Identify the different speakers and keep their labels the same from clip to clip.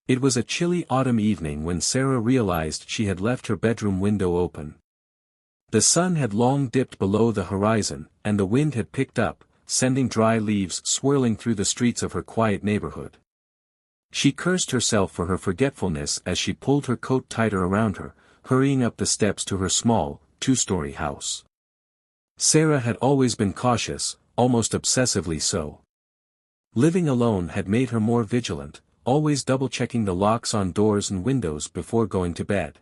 Speaker 1: It was a chilly autumn evening when Sarah realized she had left her bedroom window open. The sun had long dipped below the horizon, and the wind had picked up, sending dry leaves swirling through the streets of her quiet neighborhood. She cursed herself for her forgetfulness as she pulled her coat tighter around her, hurrying up the steps to her small, two-story house. Sarah had always been cautious, almost obsessively so. Living alone had made her more vigilant, always double-checking the locks on doors and windows before going to bed.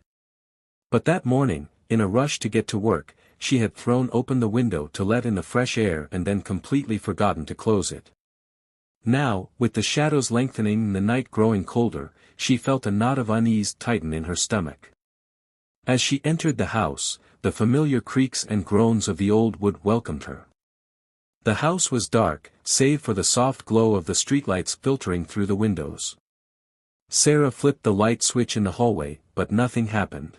Speaker 1: But that morning, in a rush to get to work, she had thrown open the window to let in the fresh air and then completely forgotten to close it. Now, with the shadows lengthening and the night growing colder, she felt a knot of unease tighten in her stomach. As she entered the house, the familiar creaks and groans of the old wood welcomed her. The house was dark, save for the soft glow of the streetlights filtering through the windows. Sarah flipped the light switch in the hallway, but nothing happened.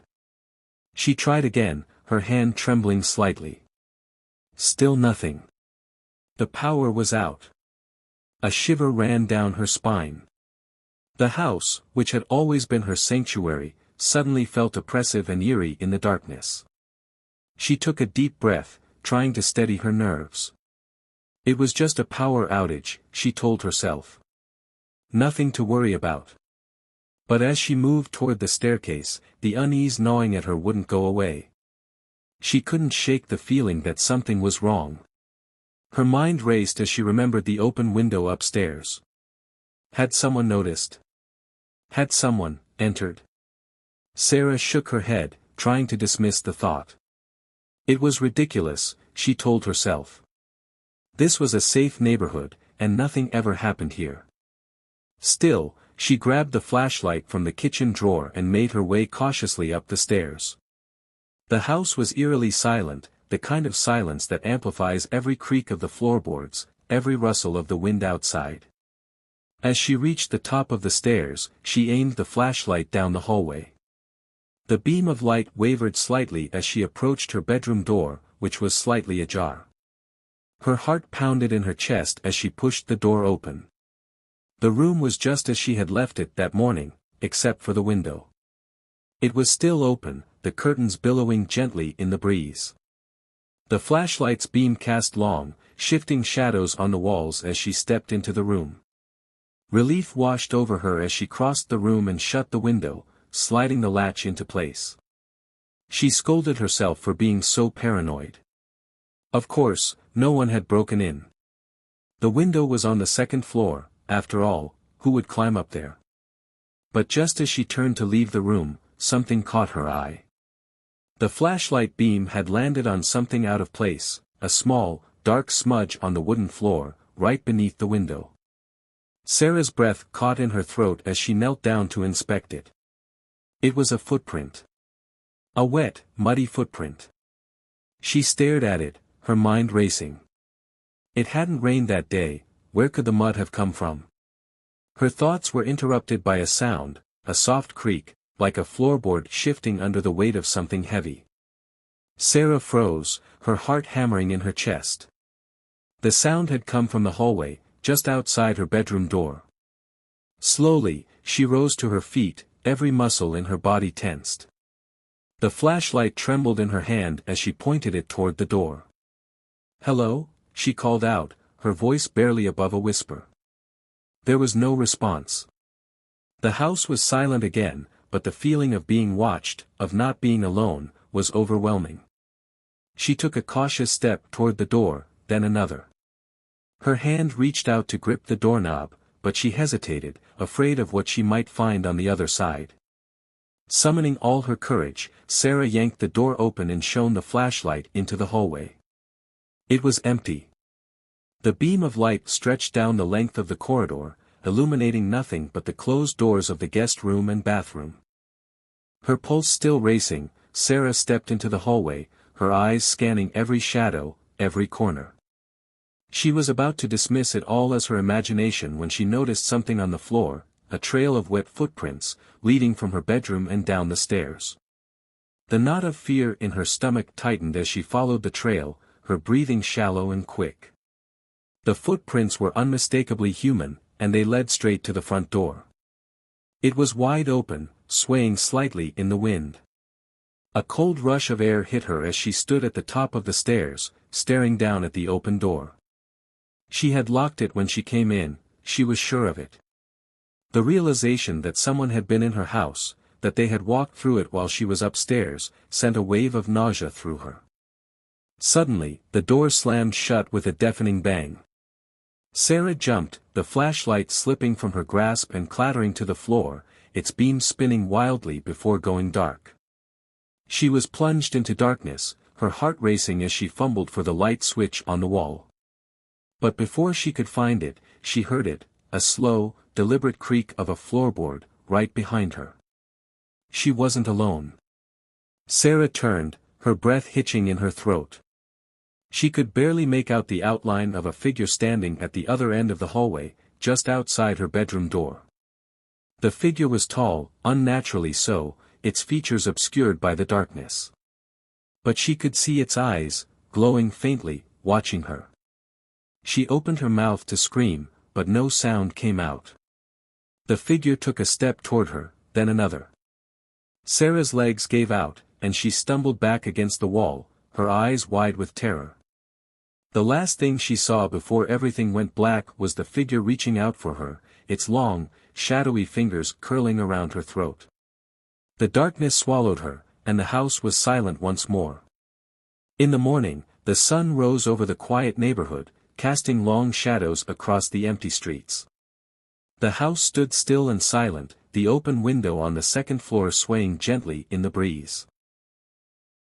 Speaker 1: She tried again, her hand trembling slightly. Still nothing. The power was out. A shiver ran down her spine. The house, which had always been her sanctuary, suddenly felt oppressive and eerie in the darkness. She took a deep breath, trying to steady her nerves. It was just a power outage, she told herself. Nothing to worry about. But as she moved toward the staircase, the unease gnawing at her wouldn't go away. She couldn't shake the feeling that something was wrong. Her mind raced as she remembered the open window upstairs. Had someone noticed? Had someone entered? Sarah shook her head, trying to dismiss the thought. It was ridiculous, she told herself. This was a safe neighborhood, and nothing ever happened here. Still, she grabbed the flashlight from the kitchen drawer and made her way cautiously up the stairs. The house was eerily silent, the kind of silence that amplifies every creak of the floorboards, every rustle of the wind outside. As she reached the top of the stairs, she aimed the flashlight down the hallway. The beam of light wavered slightly as she approached her bedroom door, which was slightly ajar. Her heart pounded in her chest as she pushed the door open. The room was just as she had left it that morning, except for the window. It was still open, the curtains billowing gently in the breeze. The flashlight's beam cast long, shifting shadows on the walls as she stepped into the room. Relief washed over her as she crossed the room and shut the window, sliding the latch into place. She scolded herself for being so paranoid. Of course, no one had broken in. The window was on the second floor, after all, who would climb up there? But just as she turned to leave the room, something caught her eye. The flashlight beam had landed on something out of place, a small, dark smudge on the wooden floor, right beneath the window. Sarah's breath caught in her throat as she knelt down to inspect it. It was a footprint. A wet, muddy footprint. She stared at it, her mind racing. It hadn't rained that day, where could the mud have come from? Her thoughts were interrupted by a sound, a soft creak, like a floorboard shifting under the weight of something heavy. Sarah froze, her heart hammering in her chest. The sound had come from the hallway, just outside her bedroom door. Slowly, she rose to her feet, every muscle in her body tensed. The flashlight trembled in her hand as she pointed it toward the door. "Hello?" she called out, her voice barely above a whisper. There was no response. The house was silent again, but the feeling of being watched, of not being alone, was overwhelming. She took a cautious step toward the door, then another. Her hand reached out to grip the doorknob, but she hesitated, afraid of what she might find on the other side. Summoning all her courage, Sarah yanked the door open and shone the flashlight into the hallway. It was empty. The beam of light stretched down the length of the corridor, illuminating nothing but the closed doors of the guest room and bathroom. Her pulse still racing, Sarah stepped into the hallway, her eyes scanning every shadow, every corner. She was about to dismiss it all as her imagination when she noticed something on the floor, a trail of wet footprints, leading from her bedroom and down the stairs. The knot of fear in her stomach tightened as she followed the trail, her breathing shallow and quick. The footprints were unmistakably human, and they led straight to the front door. It was wide open, swaying slightly in the wind. A cold rush of air hit her as she stood at the top of the stairs, staring down at the open door. She had locked it when she came in, she was sure of it. The realization that someone had been in her house, that they had walked through it while she was upstairs, sent a wave of nausea through her. Suddenly, the door slammed shut with a deafening bang. Sarah jumped, the flashlight slipping from her grasp and clattering to the floor, its beam spinning wildly before going dark. She was plunged into darkness, her heart racing as she fumbled for the light switch on the wall. But before she could find it, she heard it, a slow, deliberate creak of a floorboard, right behind her. She wasn't alone. Sarah turned, her breath hitching in her throat. She could barely make out the outline of a figure standing at the other end of the hallway, just outside her bedroom door. The figure was tall, unnaturally so, its features obscured by the darkness. But she could see its eyes, glowing faintly, watching her. She opened her mouth to scream, but no sound came out. The figure took a step toward her, then another. Sarah's legs gave out, and she stumbled back against the wall, her eyes wide with terror. The last thing she saw before everything went black was the figure reaching out for her, its long, shadowy fingers curling around her throat. The darkness swallowed her, and the house was silent once more. In the morning, the sun rose over the quiet neighborhood, casting long shadows across the empty streets. The house stood still and silent, the open window on the second floor swaying gently in the breeze.